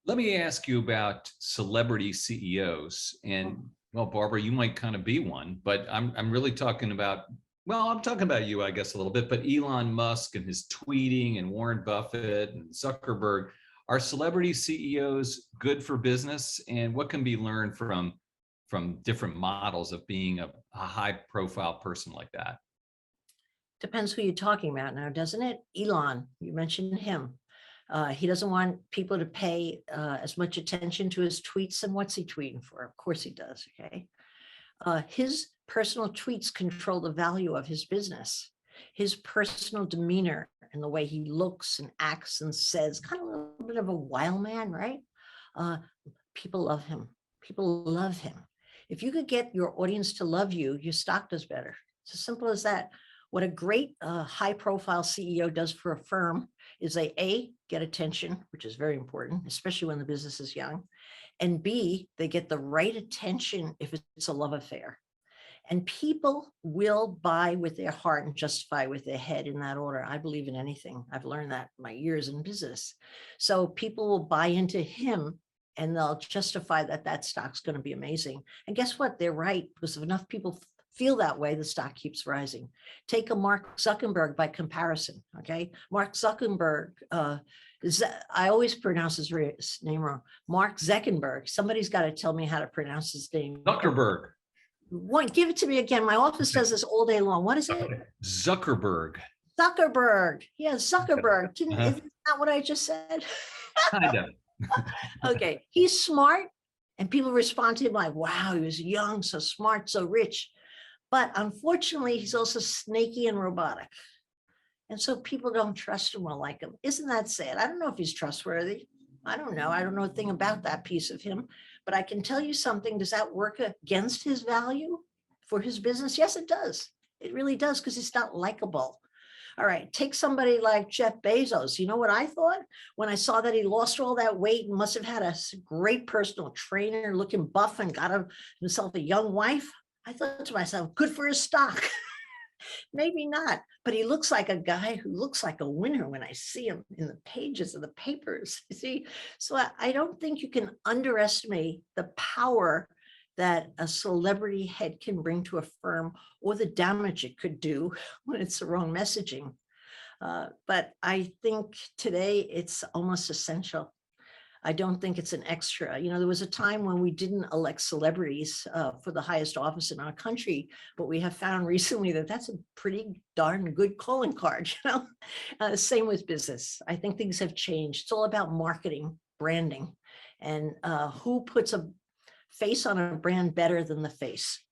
Let me ask you about celebrity CEOs. And well, Barbara, you might kind of be one, but I'm really talking about, well, I'm talking about you, I guess, a little bit, but Elon Musk and his tweeting and Warren Buffett and Zuckerberg. Are celebrity CEOs good for business? And what can be learned from different models of being a high profile person like that? Depends who you're talking about now, doesn't it? Elon, you mentioned him. He doesn't want people to pay as much attention to his tweets. And what's he tweeting for? Of course he does, okay? His personal tweets control the value of his business. His personal demeanor and the way he looks and acts and says, kind of a little bit of a wild man, right? Uh, People love him. People love him. If you could get your audience to love you, your stock does better. It's as simple as that. What a great high profile CEO does for a firm is they get attention, which is very important, especially when the business is young. And B, they get the right attention if it's a love affair. And people will buy with their heart and justify with their head, in that order. I believe in anything. I've learned that in my years in business. So people will buy into him and they'll justify that that stock's going to be amazing. And guess what? They're right, because if enough people feel that way, the stock keeps rising. Take a Mark Zuckerberg by comparison, okay? Mark Zuckerberg, I always pronounce his name wrong. Mark Zuckerberg. Somebody's got to tell me how to pronounce his name. Zuckerberg. Give it to me again. My office does this all day long. What is it? Zuckerberg. Zuckerberg. Yeah, Zuckerberg. Isn't that what I just said? Kind of. Okay, he's smart, and people respond to him like, wow, he was young, so smart, so rich. But unfortunately, he's also snaky and robotic. And so people don't trust him or like him. Isn't that sad? I don't know if he's trustworthy. I don't know. I don't know a thing about that piece of him. But I can tell you something. Does that work against his value for his business? Yes, it does. It really does, because it's not likable. All right, take somebody like Jeff Bezos. You know what I thought when I saw that he lost all that weight and must have had a great personal trainer, looking buff, and got himself a young wife? I thought to myself, good for his stock. Maybe not, but he looks like a guy who looks like a winner when I see him in the pages of the papers. You see, so I don't think you can underestimate the power that a celebrity head can bring to a firm, or the damage it could do when it's the wrong messaging. But I think today it's almost essential. I don't think it's an extra. You know, there was a time when we didn't elect celebrities for the highest office in our country, but we have found recently that that's a pretty darn good calling card, you know. Same with business. I think things have changed. It's all about marketing, branding, and who puts a face on a brand better than the face.